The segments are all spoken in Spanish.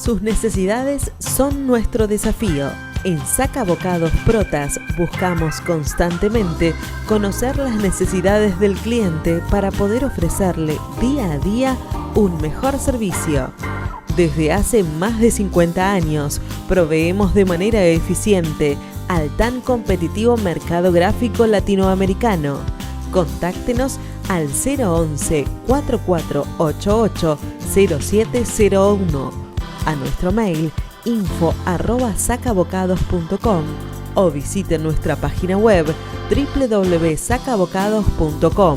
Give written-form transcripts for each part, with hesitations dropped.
Sus necesidades son nuestro desafío. En Saca Bocados Protas buscamos constantemente conocer las necesidades del cliente para poder ofrecerle día a día un mejor servicio. Desde hace más de 50 años proveemos de manera eficiente al tan competitivo mercado gráfico latinoamericano. Contáctenos al 011 4488 0701, a nuestro mail info@sacabocados.com o visite nuestra página web www.sacabocados.com.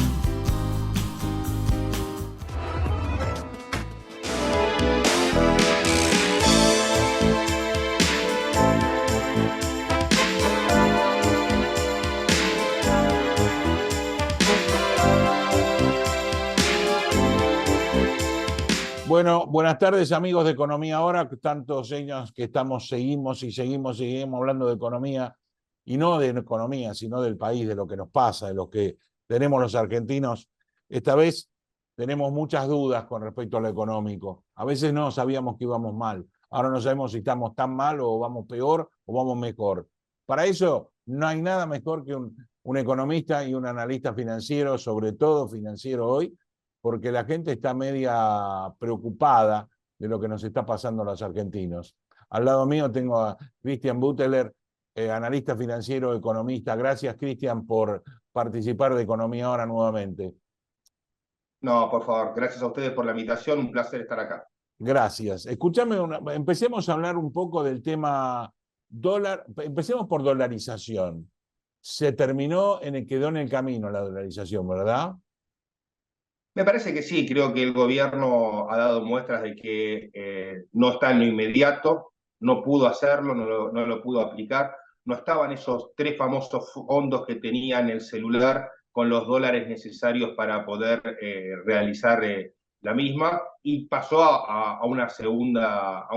Bueno, buenas tardes amigos de Economía Ahora, tantos años que seguimos hablando de economía, y no de economía, sino del país, de lo que nos pasa, de lo que tenemos los argentinos. Esta vez tenemos muchas dudas con respecto a lo económico. A veces no sabíamos que íbamos mal, ahora no sabemos si estamos tan mal o vamos peor o vamos mejor. Para eso no hay nada mejor que un economista y un analista financiero, sobre todo financiero hoy, porque la gente está media preocupada de lo que nos está pasando a los argentinos. Al lado mío tengo a Cristian Butteler, analista financiero, economista. Gracias, Cristian, por participar de Economía Ahora nuevamente. No, por favor, gracias a ustedes por la invitación, un placer estar acá. Gracias. Escúchame, empecemos a hablar un poco del tema dólar. Empecemos por dolarización. Se terminó, quedó en el camino la dolarización, ¿verdad? Me parece que sí, creo que el gobierno ha dado muestras de que no está en lo inmediato, no pudo hacerlo, no lo pudo aplicar, no estaban esos 3 famosos fondos que tenía en el celular con los dólares necesarios para poder realizar la misma, y pasó a una segunda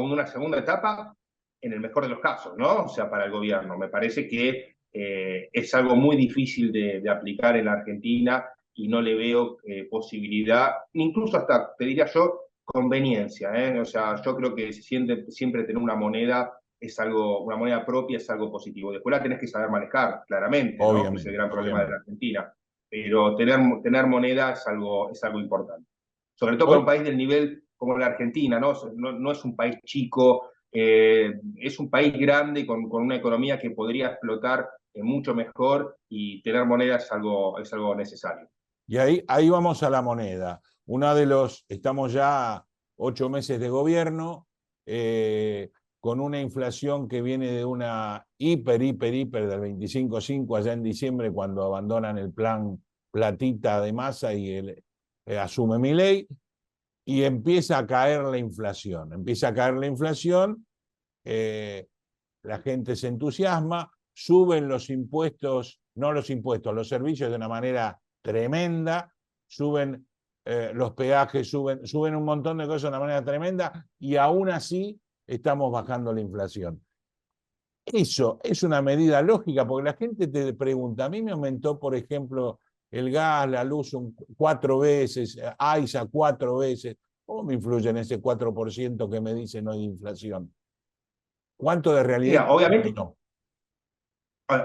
etapa en el mejor de los casos, ¿no? O sea, para el gobierno. Me parece que es algo muy difícil de aplicar en la Argentina, y no le veo posibilidad, incluso hasta, te diría yo, conveniencia. O sea, yo creo que siempre tener una moneda una moneda propia es algo positivo. Después la tenés que saber manejar, claramente, ¿no? Es el gran problema de la Argentina. Pero tener moneda es algo importante. Sobre todo para un país del nivel como la Argentina, ¿no? No es un país chico, es un país grande con una economía que podría explotar mucho mejor, y tener moneda es algo necesario. Y ahí vamos a la moneda. Estamos ya 8 meses de gobierno, con una inflación que viene de una hiper del 25,5 allá en diciembre, cuando abandonan el plan platita de Massa y asume Milei, y empieza a caer la inflación. La gente se entusiasma, suben los impuestos, los servicios de una manera tremenda, suben los peajes, suben un montón de cosas de una manera tremenda, y aún así estamos bajando la inflación. Eso es una medida lógica, porque la gente te pregunta, a mí me aumentó, por ejemplo, el gas, la luz 4 veces, AISA 4 veces, ¿cómo me influye en ese 4% que me dicen hoy de inflación? ¿Cuánto de realidad? Mira,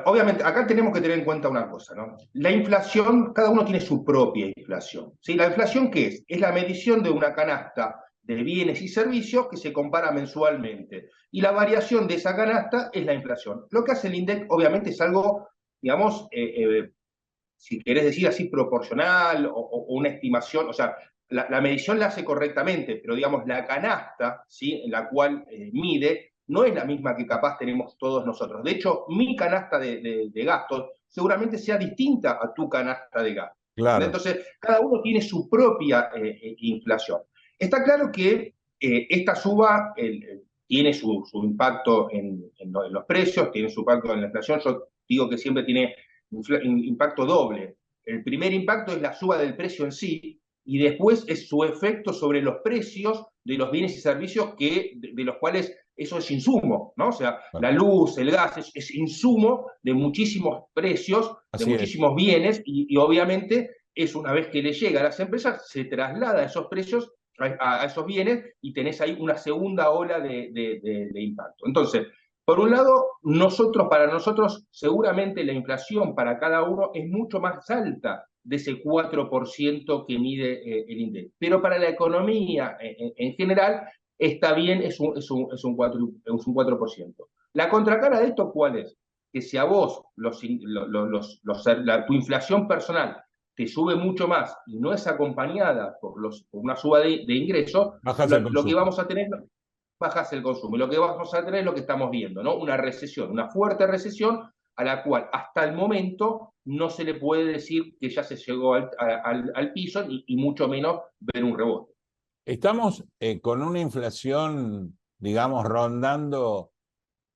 obviamente, acá tenemos que tener en cuenta una cosa, ¿no? La inflación, cada uno tiene su propia inflación, ¿sí? ¿La inflación qué es? Es la medición de una canasta de bienes y servicios que se compara mensualmente. Y la variación de esa canasta es la inflación. Lo que hace el INDEC, obviamente, es algo, digamos, si querés decir así, proporcional o una estimación. O sea, la medición la hace correctamente, pero, digamos, la canasta, ¿sí?, en la cual mide, no es la misma que capaz tenemos todos nosotros. De hecho, mi canasta de gastos seguramente sea distinta a tu canasta de gastos. Claro. Entonces, cada uno tiene su propia inflación. Está claro que esta suba tiene su impacto en los precios, tiene su impacto en la inflación. Yo digo que siempre tiene impacto doble. El primer impacto es la suba del precio en sí, y después es su efecto sobre los precios de los bienes y servicios de los cuales eso es insumo, ¿no? O sea, la luz, el gas, es insumo de muchísimos precios, de muchísimos bienes, y obviamente es una vez que le llega a las empresas, se traslada a esos precios a esos bienes y tenés ahí una segunda ola de impacto. Entonces, por un lado, para nosotros, seguramente la inflación para cada uno es mucho más alta de ese 4% que mide el INDEC. Pero para la economía en general está bien, es un 4%. La contracara de esto, ¿cuál es? Que si a vos tu inflación personal te sube mucho más y no es acompañada por una suba de ingresos, Bajas el lo que consumo. vamos a tener, bajas el consumo. Y lo que vamos a tener es lo que estamos viendo, ¿no? Una recesión, una fuerte recesión a la cual hasta el momento no se le puede decir que ya se llegó al piso y mucho menos ver un rebote. Estamos con una inflación, digamos, rondando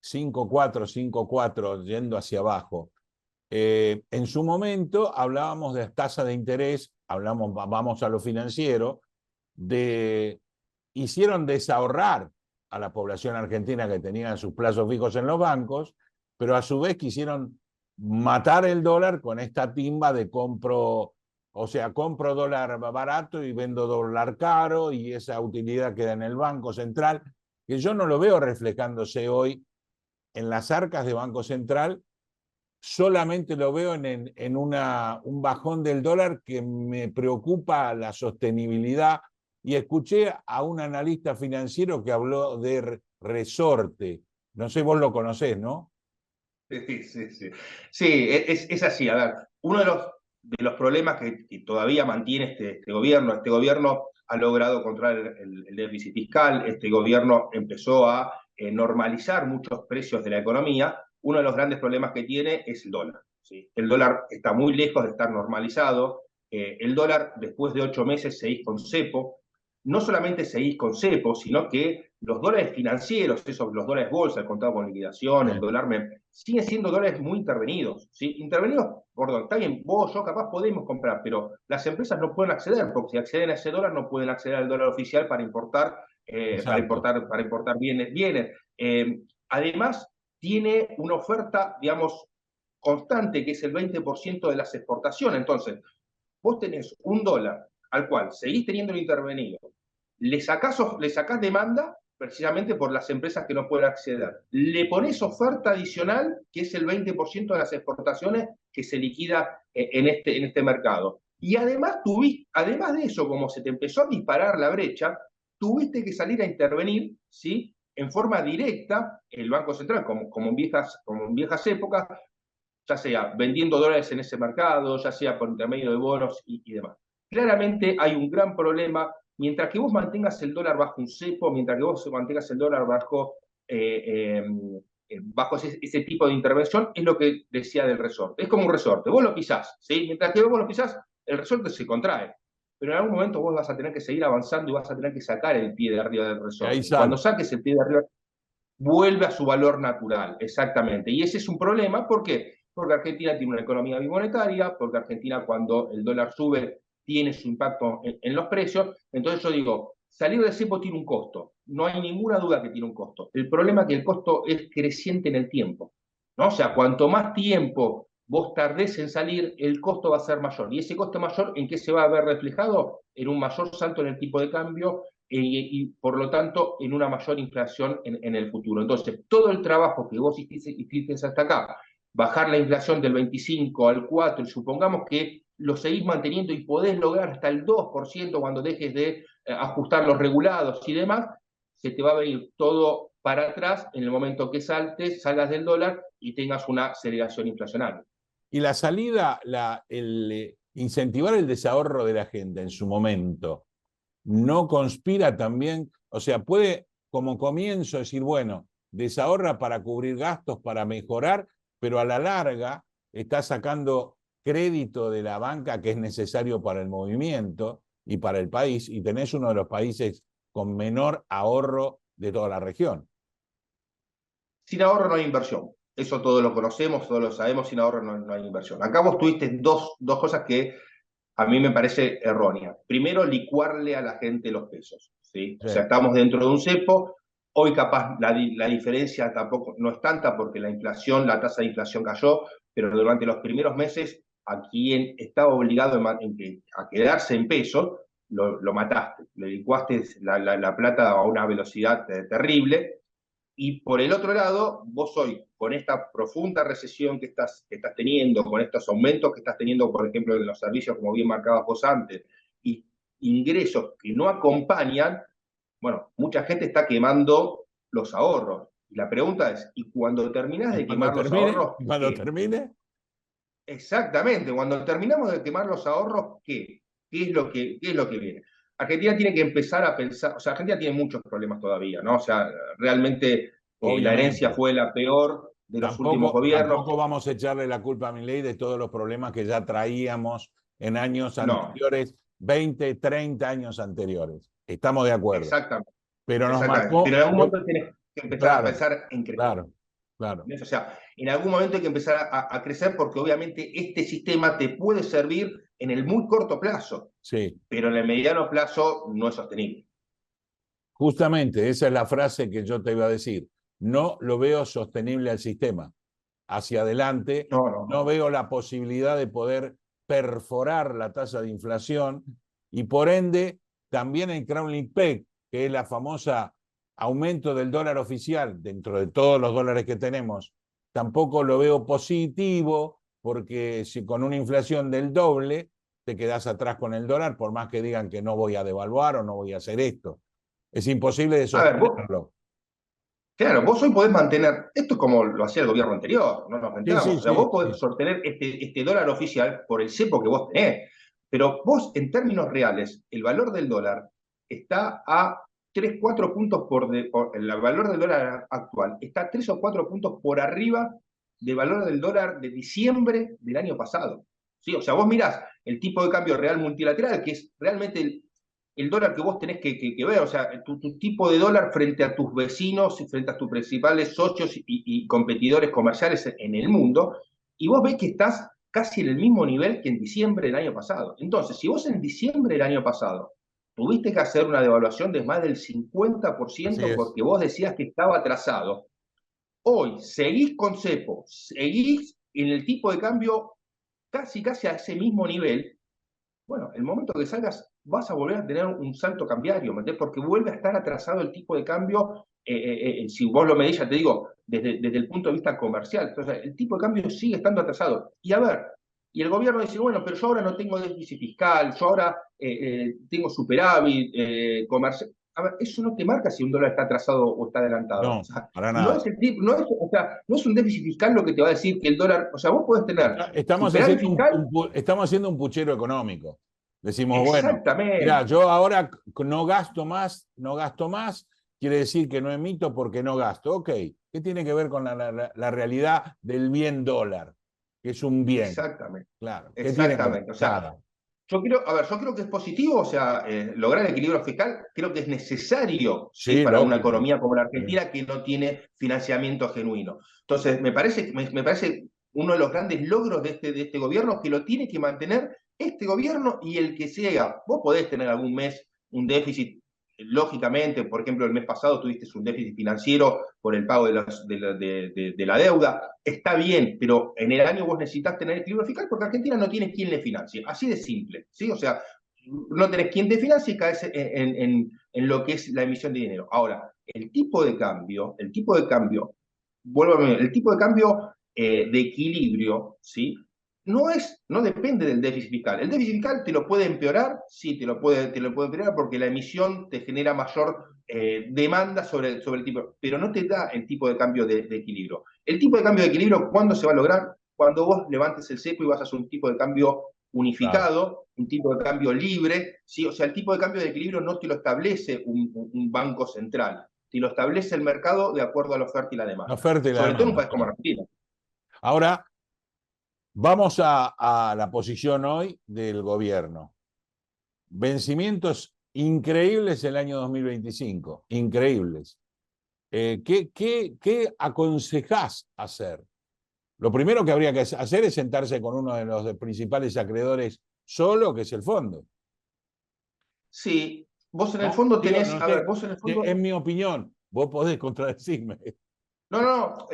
5,4, 5,4, yendo hacia abajo. En su momento hablábamos de tasa de interés, vamos a lo financiero, hicieron desahorrar a la población argentina que tenía sus plazos fijos en los bancos, pero a su vez quisieron matar el dólar con esta timba de compro dólar barato y vendo dólar caro, y esa utilidad queda en el Banco Central, que yo no lo veo reflejándose hoy en las arcas de Banco Central. Solamente lo veo en un bajón del dólar que me preocupa la sostenibilidad. Y escuché a un analista financiero que habló de resorte. No sé, vos lo conocés, ¿no? Sí, sí, sí. Sí, es así. A ver, uno de los problemas que todavía mantiene este gobierno ha logrado controlar el déficit fiscal, este gobierno empezó a normalizar muchos precios de la economía. Uno de los grandes problemas que tiene es el dólar, ¿sí? El dólar está muy lejos de estar normalizado. El dólar, después de 8 meses, seguís con cepo. No solamente seguís con cepo, sino que los dólares financieros, los dólares bolsa, el contado con liquidación, el dólar MEP, siguen siendo dólares muy intervenidos, ¿sí? Intervenidos, perdón, está bien, vos, yo capaz podemos comprar, pero las empresas no pueden acceder, porque si acceden a ese dólar no pueden acceder al dólar oficial para importar, bienes. Además, tiene una oferta, digamos, constante, que es el 20% de las exportaciones. Entonces, vos tenés un dólar al cual seguís teniendo intervenido, le sacás demanda precisamente por las empresas que no pueden acceder. Le ponés oferta adicional, que es el 20% de las exportaciones que se liquida en este mercado. Y además de eso, como se te empezó a disparar la brecha, tuviste que salir a intervenir, ¿sí? En forma directa, el Banco Central, como en viejas épocas, ya sea vendiendo dólares en ese mercado, ya sea por intermedio de bonos y demás. Claramente hay un gran problema. Mientras que vos mantengas el dólar bajo un cepo, mientras que vos mantengas el dólar bajo ese tipo de intervención, es lo que decía del resorte. Es como un resorte. Vos lo pisás, ¿sí? Mientras que vos lo pisás, el resorte se contrae. Pero en algún momento vos vas a tener que seguir avanzando y vas a tener que sacar el pie de arriba del resorte. Cuando saques el pie de arriba, vuelve a su valor natural, exactamente. Y ese es un problema, ¿por qué? Porque Argentina tiene una economía bimonetaria, porque Argentina, cuando el dólar sube, tiene su impacto en los precios. Entonces yo digo, salir del cepo tiene un costo, no hay ninguna duda que tiene un costo. El problema es que el costo es creciente en el tiempo, ¿no? O sea, cuanto más tiempo vos tardés en salir, el costo va a ser mayor. ¿Y ese costo mayor en qué se va a ver reflejado? En un mayor salto en el tipo de cambio, y por lo tanto en una mayor inflación en el futuro. Entonces, todo el trabajo que vos hiciste hasta acá, bajar la inflación del 25 al 4, y supongamos que lo seguís manteniendo y podés lograr hasta el 2% cuando dejes de ajustar los regulados y demás, se te va a venir todo para atrás en el momento que salgas del dólar y tengas una aceleración inflacionaria. Y la salida, incentivar el desahorro de la gente en su momento, no conspira también, o sea, puede como comienzo decir, bueno, desahorra para cubrir gastos, para mejorar, pero a la larga está sacando crédito de la banca que es necesario para el movimiento y para el país, y tenés uno de los países con menor ahorro de toda la región. Sin ahorro no hay inversión. Eso todos lo conocemos, todos lo sabemos, sin ahorro no hay inversión. Acá vos tuviste dos cosas que a mí me parece errónea. Primero, licuarle a la gente los pesos, ¿sí? O sea, estamos dentro de un cepo. Hoy capaz la diferencia tampoco no es tanta porque la tasa de inflación cayó, pero durante los primeros meses a quien estaba obligado a quedarse en pesos lo mataste, le licuaste la plata a una velocidad terrible. Y por el otro lado, vos hoy, con esta profunda recesión que estás teniendo, con estos aumentos que estás teniendo, por ejemplo, en los servicios, como bien marcabas vos antes, y ingresos que no acompañan, bueno, mucha gente está quemando los ahorros. Y la pregunta es, ¿y cuando terminás de quemar los ahorros? Cuando termine, Exactamente, cuando terminamos de quemar los ahorros, ¿qué? ¿Qué es lo que viene? Argentina tiene que empezar a pensar, o sea, Argentina tiene muchos problemas todavía, ¿no? O sea, realmente la herencia obviamente. fue la peor de los últimos gobiernos. Tampoco vamos a echarle la culpa a Milei de todos los problemas que ya traíamos en años anteriores, 20, 30 años anteriores. Estamos de acuerdo. Exactamente. Pero nos Exactamente. marcó. Pero en algún momento tienes que empezar a pensar en crecer. Claro. O sea, en algún momento hay que empezar a crecer porque obviamente este sistema te puede servir en el muy corto plazo, sí, pero en el mediano plazo no es sostenible. Justamente, esa es la frase que yo te iba a decir. No lo veo sostenible al sistema. Hacia adelante, no veo la posibilidad de poder perforar la tasa de inflación y por ende también el crawling peg, que es la famosa aumento del dólar oficial dentro de todos los dólares que tenemos, tampoco lo veo positivo porque si con una inflación del doble te quedás atrás con el dólar, por más que digan que no voy a devaluar o no voy a hacer esto. Es imposible de sostenerlo. Claro, vos hoy podés mantener, esto es como lo hacía el gobierno anterior, no nos mentamos, o sea, vos podés sostener este dólar oficial por el cepo que vos tenés, pero vos en términos reales, el valor del dólar está a 3, 4 puntos el valor del dólar actual está 3 o 4 puntos por arriba del valor del dólar de diciembre del año pasado. ¿Sí? O sea, vos mirás el tipo de cambio real multilateral, que es realmente el dólar que vos tenés que ver, o sea, tu tipo de dólar frente a tus vecinos, frente a tus principales socios y competidores comerciales en el mundo, y vos ves que estás casi en el mismo nivel que en diciembre del año pasado. Entonces, si vos en diciembre del año pasado tuviste que hacer una devaluación de más del 50% porque vos decías que estaba atrasado, hoy seguís con cepo, seguís en el tipo de cambio casi a ese mismo nivel. Bueno, el momento que salgas vas a volver a tener un salto cambiario, ¿me entiendes? Porque vuelve a estar atrasado el tipo de cambio, si vos lo medís, ya te digo, desde el punto de vista comercial. Entonces, el tipo de cambio sigue estando atrasado. Y a ver, y el gobierno dice, bueno, pero yo ahora no tengo déficit fiscal, yo ahora tengo superávit comercial. A ver, eso no te marca si un dólar está atrasado o está adelantado. No, o sea, para nada. No es un déficit fiscal lo que te va a decir que el dólar, o sea, vos podés tener estamos haciendo un puchero económico. Decimos, bueno, mira, yo ahora no gasto más, quiere decir que no emito porque no gasto. Ok, ¿qué tiene que ver con la realidad del bien dólar? Que es un bien. Exactamente. Claro. Exactamente. O sea, yo creo que es positivo, o sea, lograr el equilibrio fiscal, creo que es necesario para una economía como la Argentina que no tiene financiamiento genuino. Entonces, me parece uno de los grandes logros de este gobierno que lo tiene que mantener este gobierno y el que sea. Vos podés tener algún mes un déficit, lógicamente, por ejemplo, el mes pasado tuviste un déficit financiero por el pago de la deuda, está bien, pero en el año vos necesitas tener equilibrio fiscal porque Argentina no tiene quien le financie, así de simple, ¿sí? O sea, no tenés quien te financie y caes en lo que es la emisión de dinero. Ahora, el tipo de cambio, el tipo de cambio de equilibrio, ¿sí? No depende del déficit fiscal. El déficit fiscal te lo puede empeorar, sí, te lo puede empeorar porque la emisión te genera mayor demanda sobre el tipo, pero no te da el tipo de cambio de equilibrio. El tipo de cambio de equilibrio, ¿cuándo se va a lograr? Cuando vos levantes el cepo y vas a hacer un tipo de cambio unificado, un tipo de cambio libre, ¿sí? O sea, el tipo de cambio de equilibrio no te lo establece un banco central, te lo establece el mercado de acuerdo a la oferta y la demanda. Sobre todo en un país como Argentina. Ahora, vamos a la posición hoy del gobierno. Vencimientos increíbles el año 2025, increíbles. ¿Qué aconsejás hacer? Lo primero que habría que hacer es sentarse con uno de los principales acreedores solo, que es el fondo. Sí, vos en el fondo tenés... En mi opinión, vos podés contradecirme. No,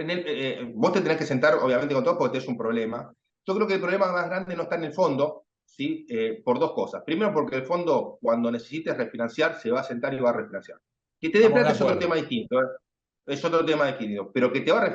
vos te tenés que sentar, obviamente, con todo porque tenés un problema. Yo creo que el problema más grande no está en el fondo, ¿sí? Por dos cosas. Primero, porque el fondo, cuando necesites refinanciar, se va a sentar y va a refinanciar. Que te dé Estamos de plata es otro acuerdo. tema distinto, ¿eh? Es otro tema distinto. Pero que te va a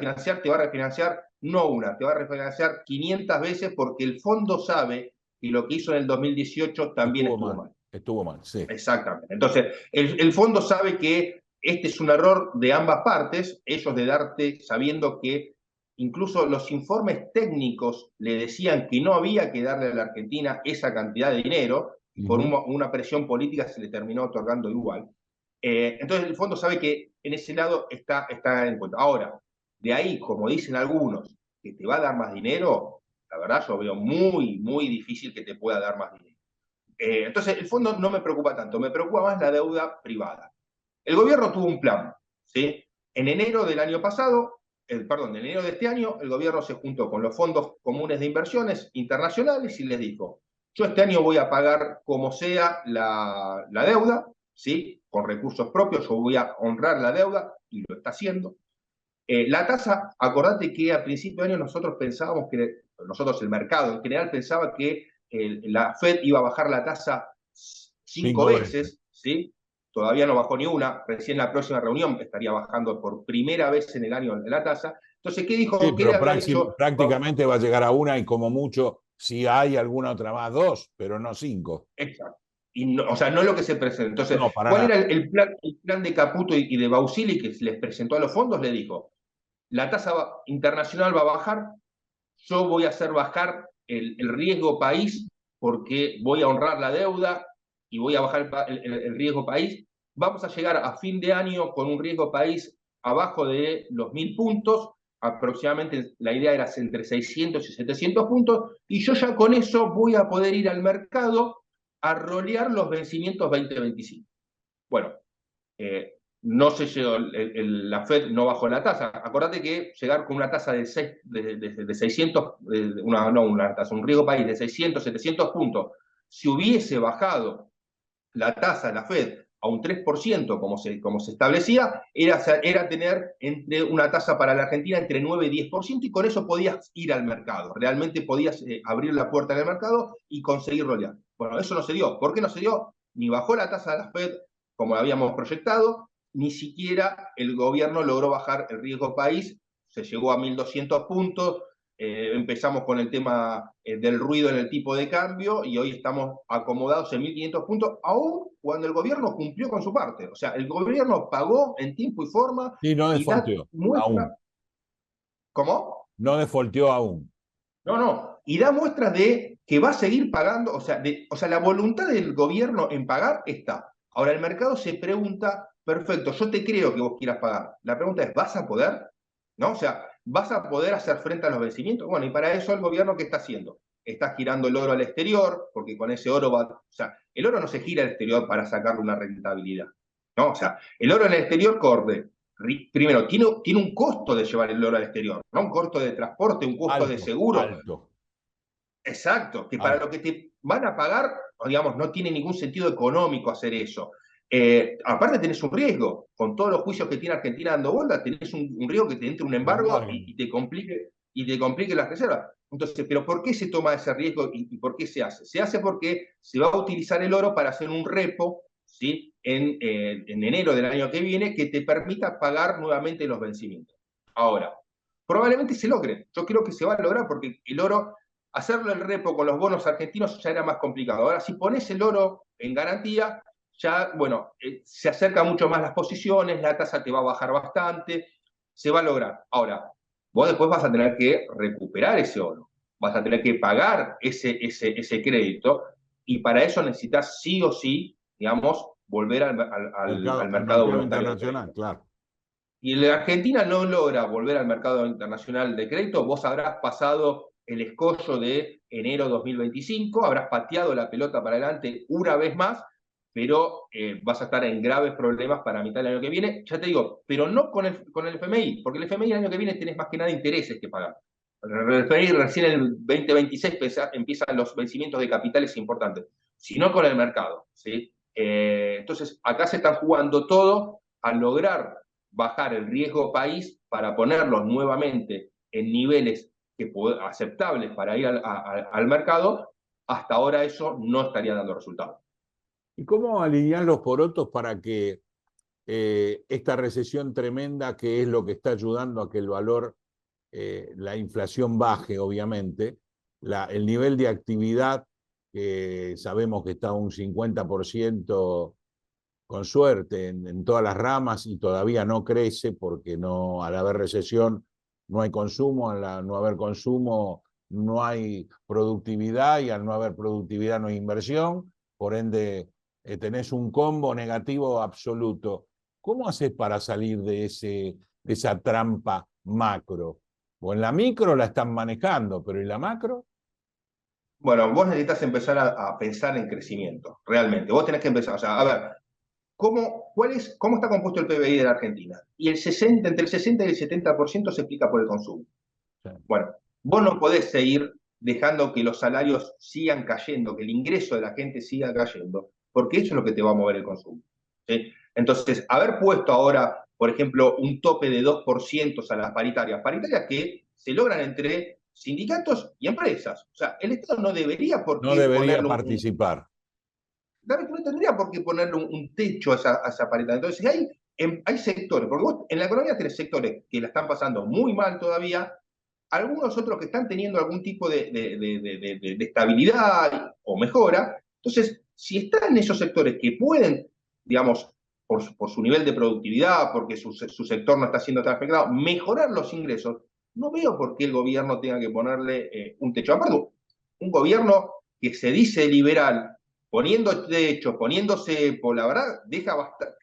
refinanciar no una, te va a refinanciar 500 veces porque el fondo sabe que lo que hizo en el 2018 también estuvo mal. Estuvo mal, sí. Exactamente. Entonces, el fondo sabe que este es un error de ambas partes, ellos de darte, sabiendo que incluso los informes técnicos le decían que no había que darle a la Argentina esa cantidad de dinero, y por una presión política se le terminó otorgando igual. Entonces, el fondo sabe que en ese lado está en cuenta. Ahora, de ahí, como dicen algunos, que te va a dar más dinero, la verdad yo veo muy, muy difícil que te pueda dar más dinero. Entonces, el fondo no me preocupa tanto, me preocupa más la deuda privada. El gobierno tuvo un plan, ¿sí? En enero del año pasado, perdón, en enero de este año, el gobierno se juntó con los fondos comunes de inversiones internacionales y les dijo, yo este año voy a pagar como sea la deuda, ¿sí? Con recursos propios, yo voy a honrar la deuda, y lo está haciendo. La tasa, acordate que a principio de año nosotros pensábamos que, nosotros el mercado en general pensaba que la Fed iba a bajar la tasa 5 veces, ¿sí? Todavía no bajó ni una, recién la próxima reunión estaría bajando por primera vez en el año la tasa. Entonces, ¿qué dijo? Sí, ¿Qué le pero había dicho? prácticamente va a llegar a una y como mucho, si hay alguna otra más, dos, pero no cinco. Exacto. Y no, o sea, no es lo que se presenta. Entonces, No, para ¿cuál nada. era el plan de Caputo y de Bausili que les presentó a los fondos? Le dijo, la tasa internacional va a bajar, yo voy a hacer bajar el riesgo país porque voy a honrar la deuda y voy a bajar el riesgo país. Vamos a llegar a fin de año con un riesgo país abajo de los 1000 puntos, aproximadamente la idea era entre 600 y 700 puntos, y yo ya con eso voy a poder ir al mercado a rolear los vencimientos 2025. Bueno, no se llegó, la Fed no bajó la tasa. Acordate que llegar con una tasa de 600, un riesgo país de 600, 700 puntos, si hubiese bajado la tasa de la Fed a un 3%, como se establecía, era tener una tasa para la Argentina entre 9 y 10%, y con eso podías ir al mercado. Realmente podías abrir la puerta en el mercado y conseguir rolear. Bueno, eso no se dio. ¿Por qué no se dio? Ni bajó la tasa de la Fed como habíamos proyectado, ni siquiera el gobierno logró bajar el riesgo país, se llegó a 1.200 puntos, empezamos con el tema del ruido en el tipo de cambio y hoy estamos acomodados en 1.500 puntos, aún cuando el gobierno cumplió con su parte. O sea, el gobierno pagó en tiempo y forma Sí, no y da defaulteó muestra. aún. ¿Cómo? No defaulteó aún. No. Y da muestras de que va a seguir pagando, o sea, la voluntad del gobierno en pagar está. Ahora, el mercado se pregunta, perfecto, yo te creo que vos quieras pagar. La pregunta es, ¿vas a poder? ¿No? O sea, ¿vas a poder hacer frente a los vencimientos? Bueno, y para eso el gobierno, ¿qué está haciendo? Está girando el oro al exterior, porque con ese oro va. O sea, el oro no se gira al exterior para sacarle una rentabilidad, ¿no? O sea, el oro en el exterior corre. Primero, tiene un costo de llevar el oro al exterior, ¿no? Un costo de transporte, un costo de Alto, seguro. alto. Exacto, que para Alto. lo que te van a pagar, digamos, no tiene ningún sentido económico hacer eso. Aparte tenés un riesgo, con todos los juicios que tiene Argentina dando vuelta, tenés un riesgo que te entre un embargo y te complique las reservas. Entonces, ¿pero por qué se toma ese riesgo y por qué se hace? Se hace porque se va a utilizar el oro para hacer un repo, ¿sí? En enero del año que viene, que te permita pagar nuevamente los vencimientos. Ahora, probablemente se logre. Yo creo que se va a lograr porque el oro, hacerlo el repo con los bonos argentinos ya era más complicado. Ahora, si pones el oro en garantía, ya, bueno, se acercan mucho más las posiciones, la tasa te va a bajar bastante, se va a lograr. Ahora, vos después vas a tener que recuperar ese oro, vas a tener que pagar ese crédito, y para eso necesitas sí o sí, digamos, volver al mercado monetario de internacional, crédito. claro. Y la Argentina no logra volver al mercado internacional de crédito, vos habrás pasado el escollo de enero 2025, habrás pateado la pelota para adelante una vez más, pero vas a estar en graves problemas para mitad del año que viene, ya te digo, pero no con el FMI, porque el FMI el año que viene tenés más que nada intereses que pagar. El FMI recién en el 2026 empiezan los vencimientos de capitales importantes, sino con el mercado, ¿sí? Entonces, acá se está jugando todo a lograr bajar el riesgo país para ponerlos nuevamente en niveles aceptables para ir al mercado, hasta ahora eso no estaría dando resultados. ¿Y cómo alinear los porotos para que esta recesión tremenda, que es lo que está ayudando a que el valor, la inflación baje, obviamente, el nivel de actividad, que sabemos que está a un 50% con suerte en todas las ramas y todavía no crece porque no, al haber recesión no hay consumo, al no haber consumo no hay productividad y al no haber productividad no hay inversión, por ende tenés un combo negativo absoluto. ¿Cómo haces para salir de esa trampa macro? O en la micro la están manejando, pero ¿y la macro? Bueno, vos necesitas empezar a pensar en crecimiento, realmente. Vos tenés que empezar, o sea, a ver, ¿cómo está compuesto el PBI de la Argentina? Y entre el 60 y el 70% se explica por el consumo. Sí. Bueno, vos no podés seguir dejando que los salarios sigan cayendo, que el ingreso de la gente siga cayendo, porque eso es lo que te va a mover el consumo. ¿Sí? Entonces, haber puesto ahora, por ejemplo, un tope de 2% a las paritarias que se logran entre sindicatos y empresas. O sea, el Estado no debería por No qué debería ponerle participar. no tendría por qué ponerle un techo a esa paridad. Entonces, hay sectores, porque vos en la economía tenés sectores que la están pasando muy mal todavía, algunos otros que están teniendo algún tipo de estabilidad o mejora. Entonces, si están en esos sectores que pueden, digamos, por su nivel de productividad, porque su sector no está siendo tan afectado, mejorar los ingresos, no veo por qué el gobierno tenga que ponerle un techo. Aparte, un gobierno que se dice liberal, poniendo techos, poniendo cepo, la verdad,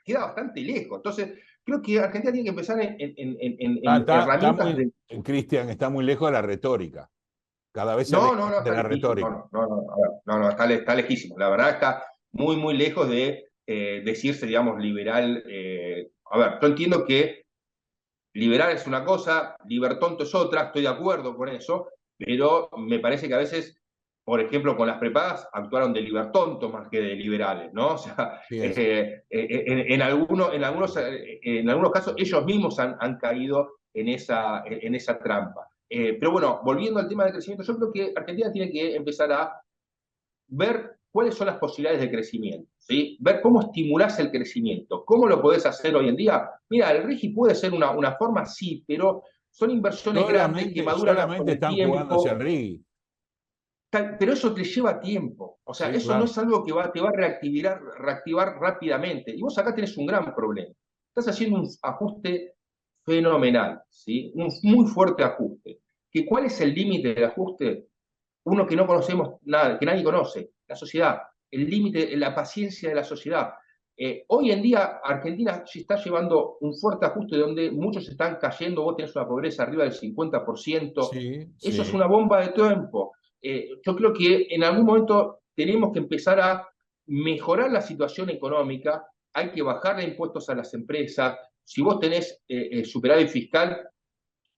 queda bastante lejos. Entonces, creo que Argentina tiene que empezar en herramientas de... Cristian, está muy lejos de la retórica. Cada vez se aleja No, de está la lejísimo. retórica. Está lejísimo. La verdad está muy, muy lejos de decirse, digamos, liberal. A ver, yo entiendo que liberal es una cosa, libertonto es otra, estoy de acuerdo con eso, pero me parece que a veces, por ejemplo, con las prepagas actuaron de libertonto más que de liberales, ¿no? O sea, en algunos casos ellos mismos han caído en esa trampa. Pero bueno, volviendo al tema del crecimiento, yo creo que Argentina tiene que empezar a ver cuáles son las posibilidades de crecimiento, ¿sí? Ver cómo estimulás el crecimiento, cómo lo podés hacer hoy en día. Mira, el RIGI puede ser una forma, sí, pero son inversiones grandes que maduran con Solamente el están jugándose al tiempo, RIGI. pero eso te lleva tiempo. O sea, Sí, eso no claro. es algo que te va a reactivar rápidamente. Y vos acá tenés un gran problema. Estás haciendo un ajuste fenomenal, ¿sí? Un muy fuerte ajuste. ¿Cuál es el límite del ajuste? Uno que no conocemos nada, que nadie conoce, la sociedad, el límite, la paciencia de la sociedad. Hoy en día Argentina se está llevando un fuerte ajuste donde muchos están cayendo, vos tenés una pobreza arriba del 50%, Sí, eso es sí. una bomba de tiempo. Yo creo que en algún momento tenemos que empezar a mejorar la situación económica, hay que bajarle impuestos a las empresas, si vos tenés superávit fiscal,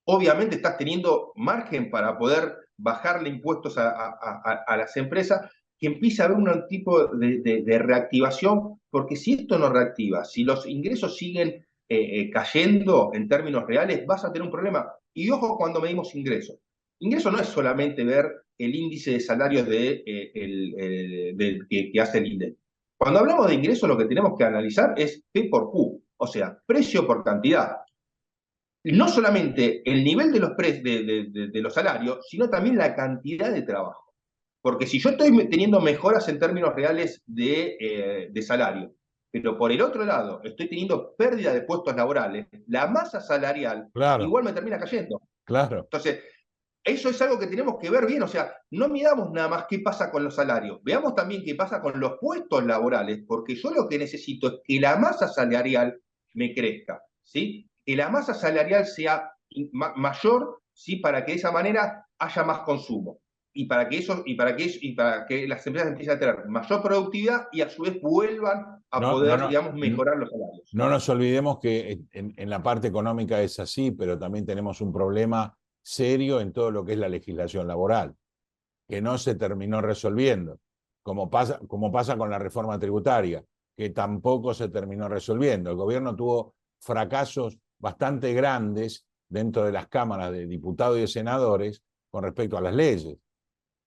obviamente estás teniendo margen para poder bajarle impuestos a las empresas, que empiece a haber un tipo de reactivación, porque si esto no reactiva, si los ingresos siguen cayendo en términos reales, vas a tener un problema. Y ojo cuando medimos ingresos. Ingreso no es solamente ver el índice de salarios que hace el INDEC. Cuando hablamos de ingresos, lo que tenemos que analizar es P por Q, o sea, precio por cantidad. No solamente el nivel de los salarios, sino también la cantidad de trabajo. Porque si yo estoy teniendo mejoras en términos reales de salario, pero por el otro lado estoy teniendo pérdida de puestos laborales, la masa salarial Claro, igual me termina cayendo. claro. Entonces, eso es algo que tenemos que ver bien, o sea, no miramos nada más qué pasa con los salarios, veamos también qué pasa con los puestos laborales, porque yo lo que necesito es que la masa salarial me crezca, ¿sí? Que la masa salarial sea mayor, ¿sí? Para que de esa manera haya más consumo y para que las empresas empiecen a tener mayor productividad y a su vez vuelvan a No, no, poder, no, digamos, mejorar los salarios. no nos olvidemos que en la parte económica es así, pero también tenemos un problema serio en todo lo que es la legislación laboral, que no se terminó resolviendo, como pasa con la reforma tributaria, que tampoco se terminó resolviendo. El gobierno tuvo fracasos bastante grandes dentro de las cámaras de diputados y de senadores con respecto a las leyes.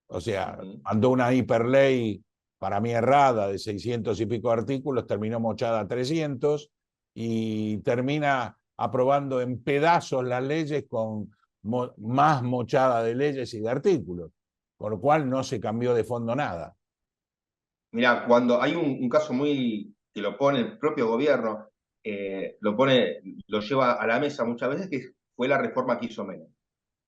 O sea, Ujú. mandó una hiperley para mí errada de 600 y pico artículos, terminó mochada a 300 y termina aprobando en pedazos las leyes con más mochada de leyes y de artículos, por lo cual no se cambió de fondo nada. Mirá, cuando hay un caso muy que lo pone el propio gobierno, lo lleva a la mesa muchas veces, que fue la reforma que hizo Menem.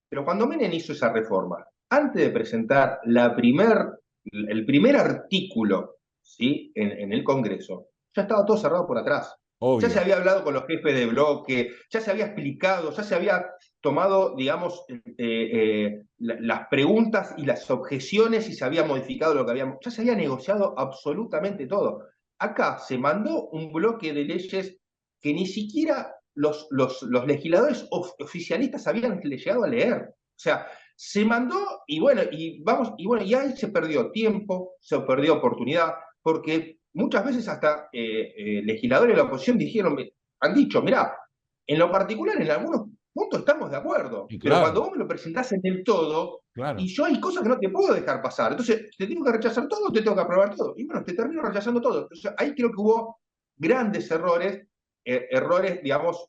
Pero cuando Menem hizo esa reforma, antes de presentar el primer artículo, ¿sí?, en el Congreso, ya estaba todo cerrado por atrás. Ya se Obvio. había hablado con los jefes de bloque, ya se había explicado, ya se había tomado, digamos, las preguntas y las objeciones y se había modificado lo que habíamos, ya se había negociado absolutamente todo. Acá se mandó un bloque de leyes que ni siquiera los legisladores oficialistas habían llegado a leer. O sea, se mandó y ahí se perdió tiempo, se perdió oportunidad, porque muchas veces hasta legisladores de la oposición han dicho, mirá, en lo particular en algunos puntos estamos de acuerdo, Y pero cuando claro, vos me lo presentás en el todo, y claro. yo hay cosas que no te puedo dejar pasar, entonces te tengo que rechazar todo, te tengo que aprobar todo, y bueno, te termino rechazando todo. Entonces ahí creo que hubo grandes errores, digamos,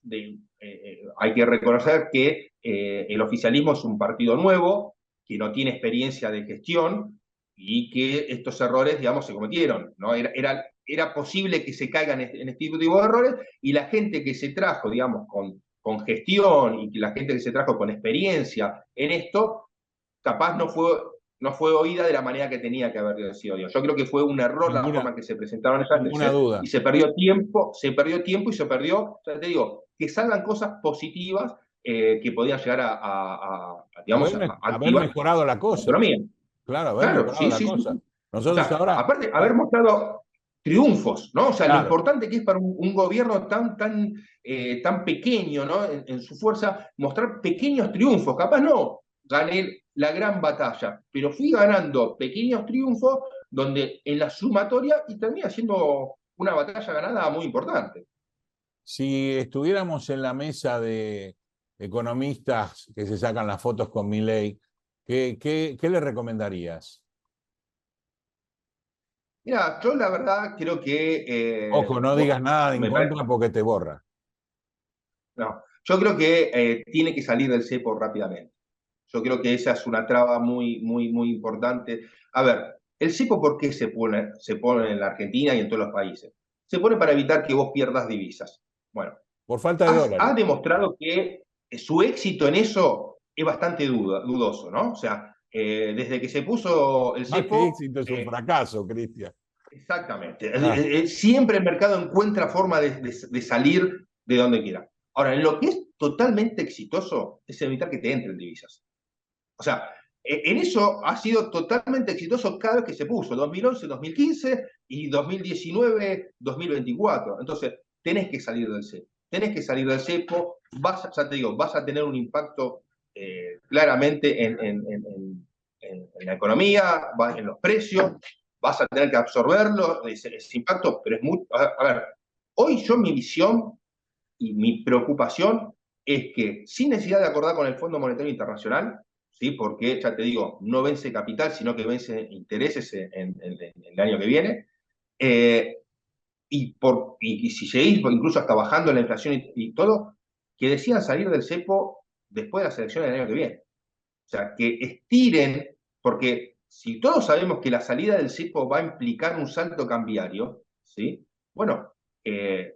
hay que reconocer que el oficialismo es un partido nuevo, que no tiene experiencia de gestión, y que estos errores, digamos, se cometieron, ¿no? Era posible que se caigan en este tipo de errores, y la gente que se trajo, digamos, con gestión, y que la gente que se trajo con experiencia en esto, capaz no fue oída de la manera que tenía que haber sido. Yo creo que fue un error la Ninguna, forma en que se presentaron esas ninguna leyes, y duda. se perdió tiempo y se perdió, ya te digo, que salgan cosas positivas que podían llegar digamos, a Haber activar mejorado la la cosa. economía. Claro, haber Claro, mejorado sí, la sí, sí. cosa. O Nosotros sea, ahora, aparte, haber mostrado triunfos, ¿no? O sea, lo claro, importante que es para un gobierno tan pequeño, ¿no? En su fuerza, mostrar pequeños triunfos. Capaz no gané la gran batalla, pero fui ganando pequeños triunfos donde en la sumatoria y termina siendo una batalla ganada muy importante. si estuviéramos en la mesa de economistas que se sacan las fotos con Milei, ¿qué le recomendarías? Mira, yo la verdad creo que Ojo, no digas nada en me parece, contra porque te borra. no, yo creo que tiene que salir del cepo rápidamente. Yo creo que esa es una traba muy, muy, muy importante. A ver, el cepo, ¿por qué se pone en la Argentina y en todos los países? Se pone para evitar que vos pierdas divisas. Bueno, Por falta de ha dólares. demostrado que su éxito en eso es bastante dudoso, ¿no? O sea, desde que se puso el Más que cepo, éxito es un fracaso, Cristian. exactamente. Ah, Siempre el mercado encuentra forma de salir de donde quiera. Ahora, en lo que es totalmente exitoso es evitar que te entren divisas. O sea, en eso ha sido totalmente exitoso cada vez que se puso, 2011, 2015 y 2019, 2024. Entonces, tenés que salir del cepo. Tenés que salir del cepo, ya te digo, vas a tener un impacto claramente en la economía, en los precios, vas a tener que absorberlo, ese impacto, pero es muy... A ver, hoy mi visión y mi preocupación es que, sin necesidad de acordar con el Fondo Monetario Internacional, ¿sí?, porque, ya te digo, no vence capital, sino que vence intereses en el año que viene, eh, y si seguís incluso hasta bajando la inflación y todo, que decidan salir del cepo después de las elecciones del año que viene. O sea, que estiren, porque si todos sabemos que la salida del cepo va a implicar un salto cambiario, ¿sí? Bueno,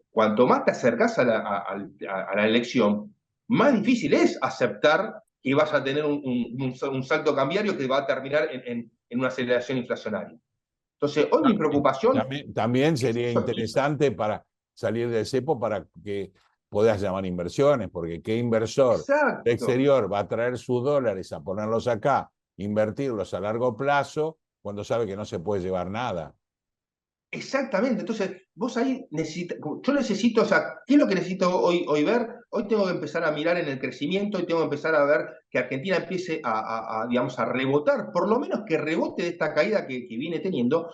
cuanto más te acercás a la elección, más difícil es aceptar que vas a tener un salto cambiario que va a terminar en una aceleración inflacionaria. Entonces, hoy mi preocupación también es sería eso. interesante para salir del cepo para que puedas llamar inversiones, porque ¿qué inversor Exacto. exterior va a traer sus dólares a ponerlos acá, invertirlos a largo plazo, cuando sabe que no se puede llevar nada? Exactamente, entonces vos ahí necesitas, yo necesito, o sea, ¿qué es lo que necesito hoy ver? Hoy tengo que empezar a mirar en el crecimiento y tengo que empezar a ver que Argentina empiece digamos, a rebotar, por lo menos que rebote de esta caída que viene teniendo,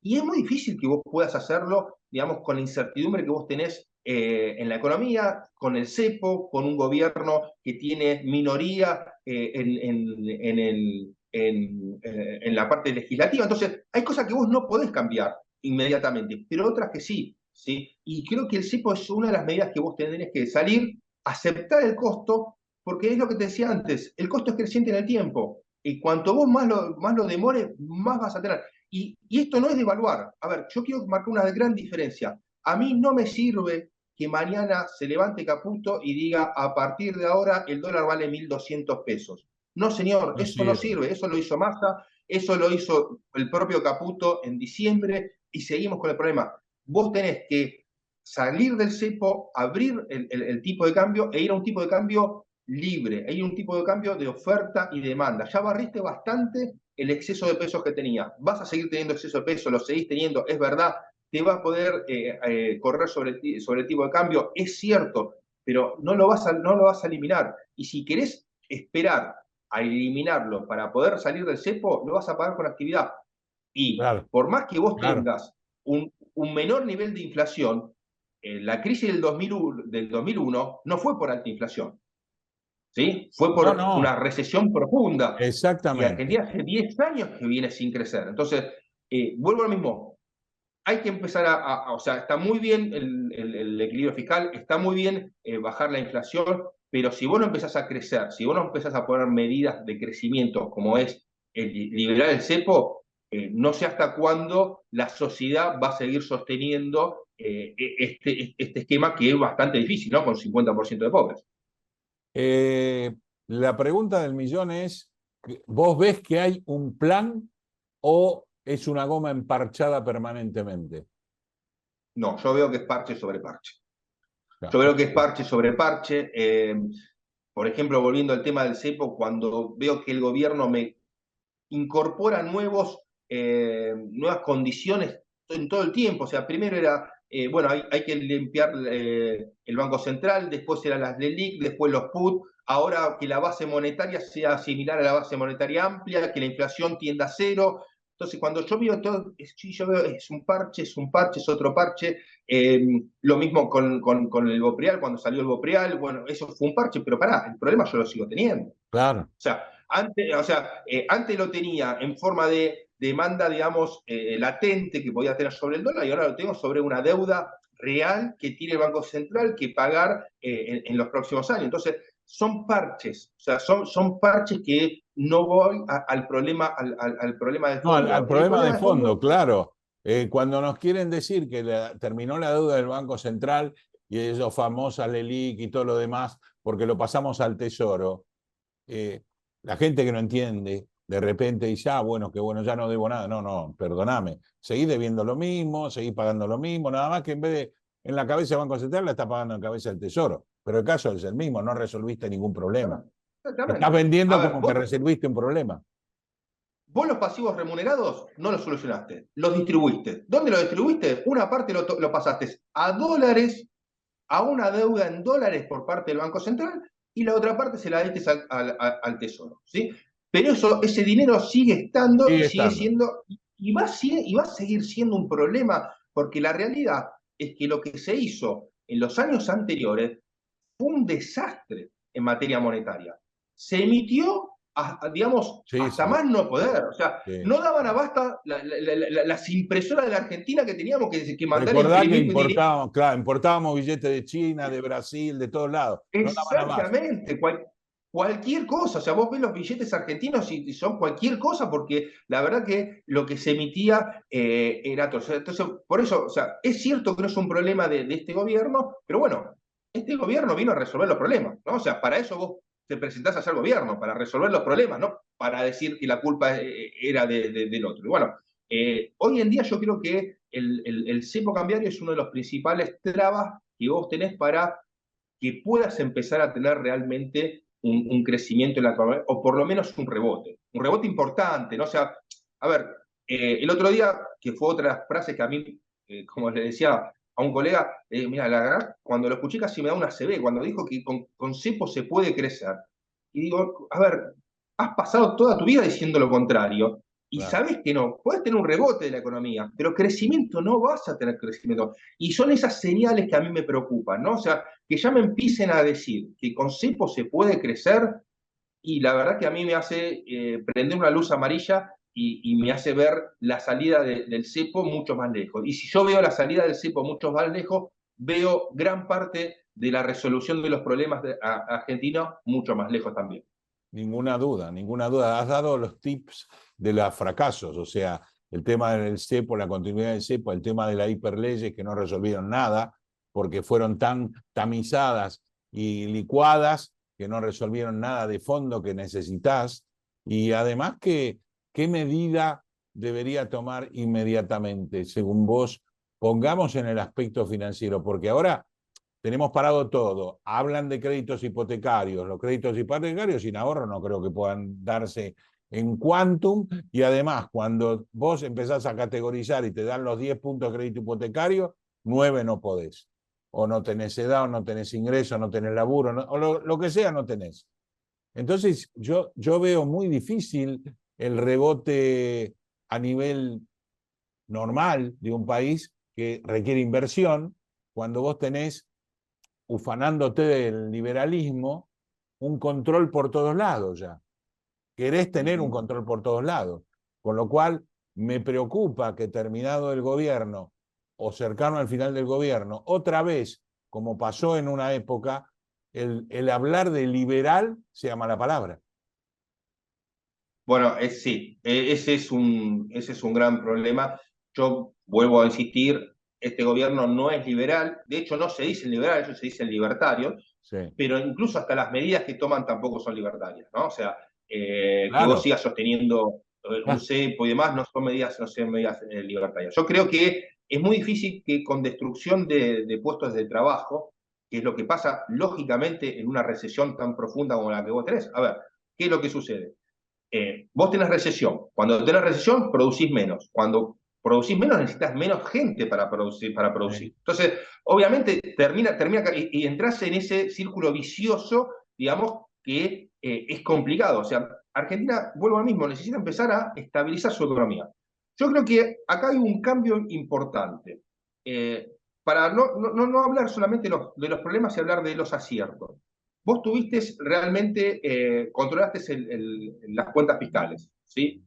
y es muy difícil que vos puedas hacerlo, digamos, con la incertidumbre que vos tenés en la economía, con el cepo, con un gobierno que tiene minoría en la parte legislativa. Entonces, hay cosas que vos no podés cambiar inmediatamente, pero otras que sí, ¿sí? Y creo que el cepo es una de las medidas que vos tendrías que salir, aceptar el costo, porque es lo que te decía antes, el costo es creciente en el tiempo, y cuanto vos más lo demores, más vas a tener. Y esto no es devaluar. A ver, yo quiero marcar una gran diferencia. A mí no me sirve que mañana se levante Caputo y diga, a partir de ahora el dólar vale 1.200 pesos. No, señor, No eso no sirve. sirve. Eso lo hizo Massa, eso lo hizo el propio Caputo en diciembre y seguimos con el problema. Vos tenés que salir del cepo, abrir el tipo de cambio e ir a un tipo de cambio libre, hay un tipo de cambio de oferta y demanda. Ya barriste bastante el exceso de pesos que tenía. Vas a seguir teniendo exceso de pesos, lo seguís teniendo, es verdad, te va a poder correr sobre el tipo de cambio, es cierto, pero no lo vas a eliminar. Y si querés esperar a eliminarlo para poder salir del cepo, lo vas a pagar con actividad. Y Claro, por más que vos claro. tengas un menor nivel de inflación, la crisis del 2001 no fue por alta inflación, ¿sí? Fue No, por no, una recesión profunda. Y exactamente. Argentina hace 10 años que viene sin crecer. Entonces, vuelvo a lo mismo. Hay que empezar o sea, está muy bien el equilibrio fiscal, está muy bien bajar la inflación, pero si vos no empezás a crecer, si vos no empezás a poner medidas de crecimiento como es liberar el cepo, no sé hasta cuándo la sociedad va a seguir sosteniendo este esquema que es bastante difícil, ¿no? Con 50% de pobres. La pregunta del millón es, ¿vos ves que hay un plan o es una goma emparchada permanentemente? No, yo veo que es parche sobre parche. Claro, Yo veo que es parche sobre parche. Por ejemplo, volviendo al tema del cepo, cuando veo que el gobierno me incorpora nuevas condiciones en todo el tiempo. O sea, primero era, bueno, hay que limpiar el Banco Central, después eran las LELIC, después los PUT, ahora que la base monetaria sea similar a la base monetaria amplia, que la inflación tienda a cero. Entonces, cuando yo veo todo, yo veo, es un parche, es otro parche. Lo mismo con el Bopreal, cuando salió el Bopreal, bueno, eso fue un parche, pero pará, el problema yo lo sigo teniendo. claro. Antes lo tenía en forma de demanda, digamos, latente que podía tener sobre el dólar y ahora lo tengo sobre una deuda real que tiene el Banco Central que pagar en los próximos años. Entonces, son parches, o sea, son parches que no voy al problema, al problema de No, al fondo. El problema de problema de fondo, fondo, claro. Cuando nos quieren decir que terminó la deuda del Banco Central y esos famosas LELIC y todo lo demás, porque lo pasamos al Tesoro, la gente que no entiende, de repente dice, ah, bueno, que bueno, ya no debo nada. No, no, perdóname. Seguí debiendo lo mismo, seguí pagando lo mismo, nada más que en vez de en la cabeza del Banco Central la está pagando en la cabeza del Tesoro. Pero el caso es el mismo, no resolviste ningún problema. Estás exactamente. A vendiendo ver, como que resolviste un problema. vos los pasivos remunerados no los solucionaste, los distribuiste. ¿Dónde los distribuiste? Una parte lo pasaste a dólares, a una deuda en dólares por parte del Banco Central, y la otra parte se la diste al Tesoro, ¿sí? Pero ese dinero sigue estando y Sigue sigue estando. siendo, y va a seguir siendo un problema, porque la realidad es que lo que se hizo en los años anteriores fue un desastre en materia monetaria. Se emitió, digamos, Sí, hasta sí, más no poder. O sea, sí. no daban abasto las impresoras de la Argentina que teníamos que mandar a Recordá que imprimir. importábamos, claro, importábamos billetes de China, de Brasil, de todos lados. No daban a más. Exactamente, cualquier cosa. O sea, vos ves los billetes argentinos y son cualquier cosa porque la verdad que lo que se emitía era todo. O sea, entonces, por eso, o sea, es cierto que no es un problema de este gobierno, pero bueno, este gobierno vino a resolver los problemas, ¿no? O sea, para eso vos te presentás a ser gobierno, para resolver los problemas, no para decir que la culpa era del otro. Y bueno, hoy en día yo creo que el cepo cambiario es uno de los principales trabas que vos tenés para que puedas empezar a tener realmente un crecimiento en la economía, o por lo menos un rebote importante, ¿no? O sea, a ver, el otro día, que fue otra de las frases que a mí, como le decía a un colega, mira, la verdad, cuando lo escuché casi me da una CB, cuando dijo que con cepo se puede crecer. Y digo, a ver, has pasado toda tu vida diciendo lo contrario, y Claro. sabes que no, puedes tener un rebote de la economía, pero crecimiento no vas a tener crecimiento. Y son esas señales que a mí me preocupan, ¿no? O sea, que ya me empiecen a decir que con cepo se puede crecer, y la verdad que a mí me hace prender una luz amarilla y me hace ver la salida del cepo mucho más lejos. Y si yo veo la salida del cepo mucho más lejos, veo gran parte de la resolución de los problemas argentinos mucho más lejos también. Ninguna duda, ninguna duda. Has dado los tips de los fracasos, o sea, el tema del cepo, la continuidad del cepo, el tema de la hiperleyes que no resolvieron nada porque fueron tan tamizadas y licuadas que no resolvieron nada de fondo que necesitas. Y además, ¿qué medida debería tomar inmediatamente, según vos? Pongamos en el aspecto financiero, porque ahora tenemos parado todo. Hablan de créditos hipotecarios. Los créditos hipotecarios sin ahorro no creo que puedan darse en quantum. Y además, cuando vos empezás a categorizar y te dan los 10 puntos de crédito hipotecario, 9 no podés. O no tenés edad, o no tenés ingreso, no tenés laburo, no, o lo que sea no tenés. Entonces, yo veo muy difícil el rebote a nivel normal de un país que requiere inversión cuando vos tenés, ufanándote del liberalismo, un control por todos lados ya. Querés tener un control por todos lados. Con lo cual, me preocupa que terminado el gobierno o cercano al final del gobierno, otra vez, como pasó en una época, el hablar de liberal sea mala palabra. Bueno, sí, ese es un gran problema. Yo vuelvo a insistir, este gobierno no es liberal, de hecho no se dicen liberales, ellos se dicen libertarios, Sí. pero incluso hasta las medidas que toman tampoco son libertarias, ¿no? O sea, que Claro. vos sigas sosteniendo un cepo y demás no son medidas libertarias. Yo creo que es muy difícil que con destrucción de puestos de trabajo, que es lo que pasa lógicamente en una recesión tan profunda como la que vos tenés. A ver, ¿qué es lo que sucede? Vos tenés recesión. Cuando tenés recesión, producís menos. Cuando producís menos, necesitas menos gente para producir. Sí. Entonces, obviamente, termina y entras en ese círculo vicioso, digamos, que es complicado. O sea, Argentina, vuelvo al mismo, necesita empezar a estabilizar su economía. Yo creo que acá hay un cambio importante. Para no hablar solamente de los problemas y hablar de los aciertos. Vos tuviste realmente, controlaste las cuentas fiscales, ¿sí?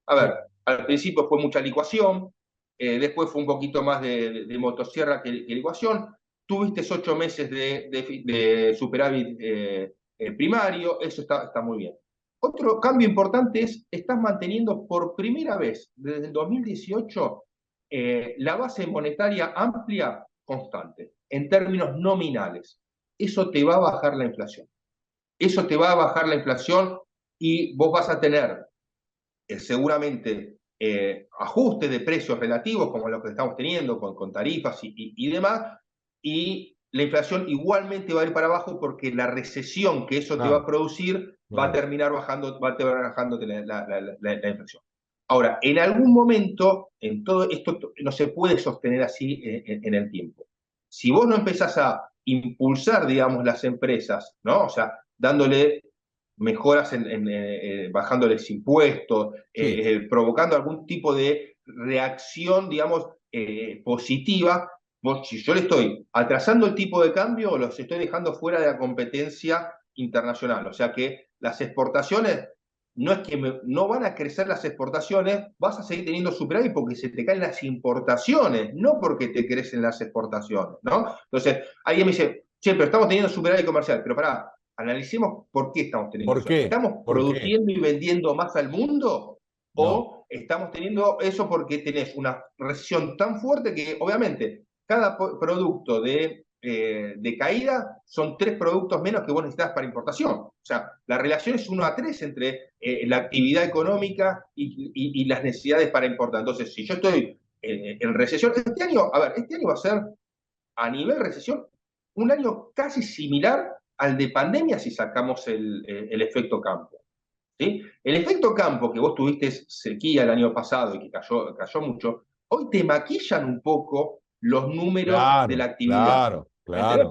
A ver, al principio fue mucha licuación, después fue un poquito más de motosierra que licuación, tuviste 8 meses de superávit primario, eso está muy bien. Otro cambio importante es, estás manteniendo por primera vez desde el 2018 la base monetaria amplia constante, en términos nominales. Eso te va a bajar la inflación. Eso te va a bajar la inflación y vos vas a tener seguramente ajustes de precios relativos como los que estamos teniendo con tarifas y demás, y la inflación igualmente va a ir para abajo porque la recesión que eso te va a producir va a terminar bajando, la inflación. Ahora, en algún momento, en todo esto no se puede sostener así en el tiempo. Si vos no empezás a impulsar, digamos, las empresas, ¿no? O sea, dándole mejoras bajándoles impuestos, provocando algún tipo de reacción, digamos, positiva. Si yo le estoy atrasando el tipo de cambio, los estoy dejando fuera de la competencia internacional. O sea que las exportaciones, no es que no van a crecer las exportaciones, vas a seguir teniendo superávit porque se te caen las importaciones, no porque te crecen las exportaciones, ¿no? Entonces, alguien me dice, che, pero estamos teniendo superávit comercial, pero pará, analicemos por qué estamos teniendo eso. ¿Estamos produciendo y vendiendo más al mundo? No. ¿O estamos teniendo eso porque tenés una recesión tan fuerte que, obviamente, cada producto de caída son 3 productos menos que vos necesitas para importación? O sea, la relación es 1-3 entre la actividad económica y las necesidades para importar. Entonces, si yo estoy en recesión, este año va a ser, a nivel recesión, un año casi similar al de pandemia si sacamos el efecto campo. ¿Sí? El efecto campo que vos tuviste sequía el año pasado y que cayó mucho, hoy te maquillan un poco los números de la actividad. Claro.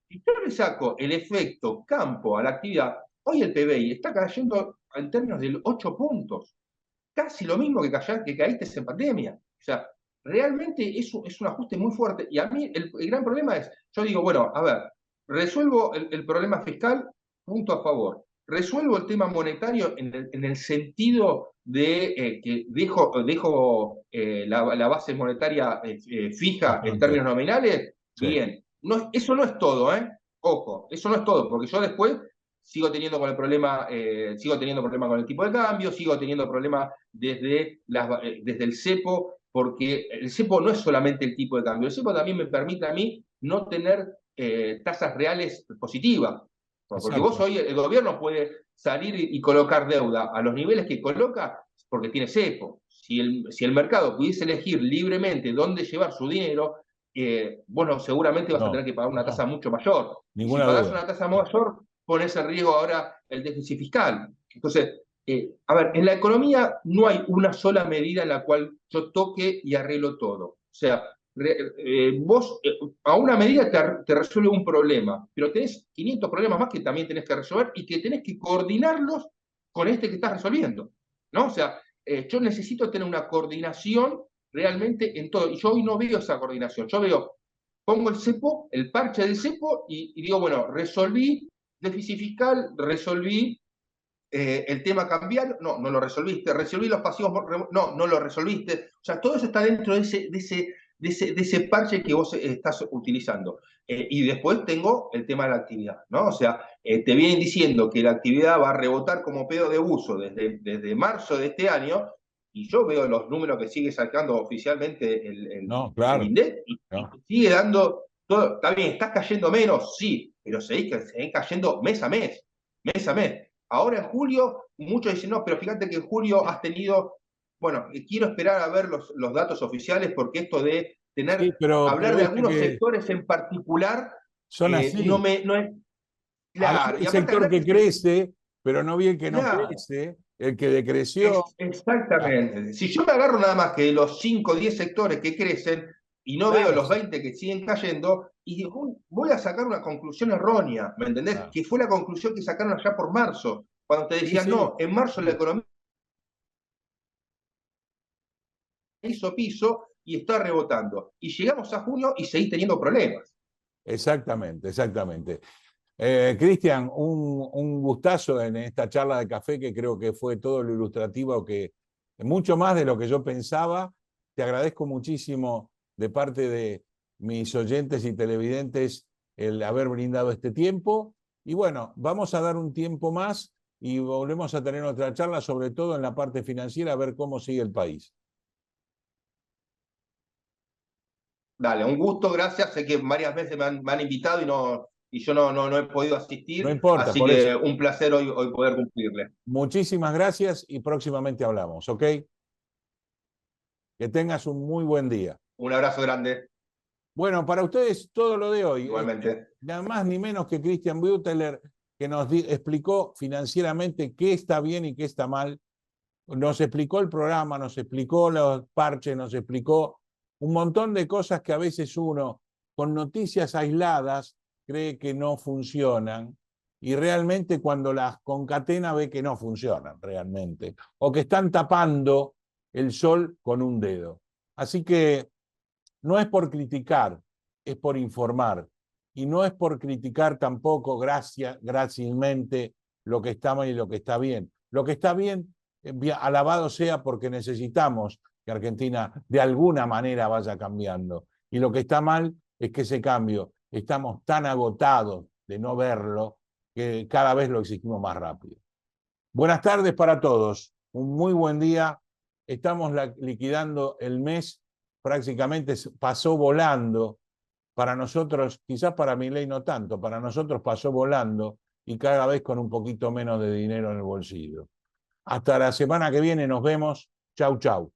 Si yo le saco el efecto campo a la actividad, hoy el PBI está cayendo en términos de 8 puntos. Casi lo mismo que caíste en pandemia. O sea, realmente es un ajuste muy fuerte. Y a mí el gran problema es, yo digo, bueno, a ver, resuelvo el problema fiscal, punto a favor. resuelvo el tema monetario en el sentido de que dejo la base monetaria fija en términos nominales, Sí. bien. No, eso no es todo, ¿eh? Ojo, eso no es todo, porque yo después sigo teniendo con el problema, sigo teniendo problema con el tipo de cambio, sigo teniendo problemas desde el cepo, porque el cepo no es solamente el tipo de cambio, el cepo también me permite a mí no tener tasas reales positivas. Porque vos Exacto. hoy, el gobierno puede salir y colocar deuda a los niveles que coloca porque tiene cepo. Si el mercado pudiese elegir libremente dónde llevar su dinero, bueno, seguramente vas a tener que pagar una tasa mucho mayor. Y si Ninguna pagás duda. una tasa mayor, pones en riesgo ahora el déficit fiscal. Entonces, a ver, en la economía no hay una sola medida en la cual yo toque y arreglo todo. O sea, vos a una medida te resuelve un problema, pero tenés 500 problemas más que también tenés que resolver y que tenés que coordinarlos con este que estás resolviendo, ¿no? O sea, yo necesito tener una coordinación realmente en todo, y yo hoy no veo esa coordinación, yo veo, pongo el cepo, el parche del cepo, y digo, bueno, resolví déficit fiscal, resolví el tema cambiario, no, no lo resolviste, resolví los pasivos, no, no lo resolviste, o sea, todo eso está dentro de ese parche que vos estás utilizando. Y después tengo el tema de la actividad, ¿no? O sea, te vienen diciendo que la actividad va a rebotar como pedo de buzo desde marzo de este año, y yo veo los números que sigue sacando oficialmente No, el claro. INDEC, y No. sigue dando todo, está bien, estás cayendo menos, sí, pero seguís cayendo mes a mes, mes a mes. Ahora en julio, muchos dicen, no, pero fíjate que en julio has tenido, bueno, quiero esperar a ver los datos oficiales porque esto de Sí, hablar pero de viste algunos que sectores en particular, son así. no es Hablar claro. Y del aparte sector hablar que crece, pero no bien que no claro, crece, el que decreció. exactamente. Si yo me agarro nada más que los 5 o 10 sectores que crecen y no veo Claro, los 20 que siguen cayendo, y digo, voy a sacar una conclusión errónea, ¿me entendés? claro. Que fue la conclusión que sacaron allá por marzo, cuando te Sí, decían, sí, no, en marzo la sí. economía hizo piso y está rebotando. Y llegamos a junio y seguís teniendo problemas. Exactamente, exactamente. Cristian, un gustazo en esta charla de café que creo que fue todo lo ilustrativo, que mucho más de lo que yo pensaba. Te agradezco muchísimo de parte de mis oyentes y televidentes el haber brindado este tiempo. Y bueno, vamos a dar un tiempo más y volvemos a tener otra charla, sobre todo en la parte financiera, a ver cómo sigue el país. Dale, un gusto, gracias. Sé que varias veces me han invitado y yo no he podido No asistir, importa, así por eso. que un placer hoy poder cumplirle. Muchísimas gracias y próximamente hablamos, ¿ok? Que tengas un muy buen día. Un abrazo grande, Bueno, para ustedes todo lo de hoy. igualmente. Nada más ni menos que Christian Buteler, que nos explicó financieramente qué está bien y qué está mal. Nos explicó el programa, nos explicó los parches, nos explicó un montón de cosas que a veces uno, con noticias aisladas, cree que no funcionan y realmente cuando las concatena ve que no funcionan realmente o que están tapando el sol con un dedo. Así que no es por criticar, es por informar. Y no es por criticar tampoco grácilmente lo que está mal y lo que está bien. Lo que está bien, alabado sea porque necesitamos que Argentina de alguna manera vaya cambiando. Y lo que está mal es que ese cambio estamos tan agotados de no verlo que cada vez lo exigimos más rápido. Buenas tardes para todos. Un muy buen día. Estamos liquidando el mes. Prácticamente pasó volando. Para nosotros, quizás para Milei no tanto, para nosotros pasó volando y cada vez con un poquito menos de dinero en el bolsillo. Hasta la semana que viene nos vemos. Chau, chau.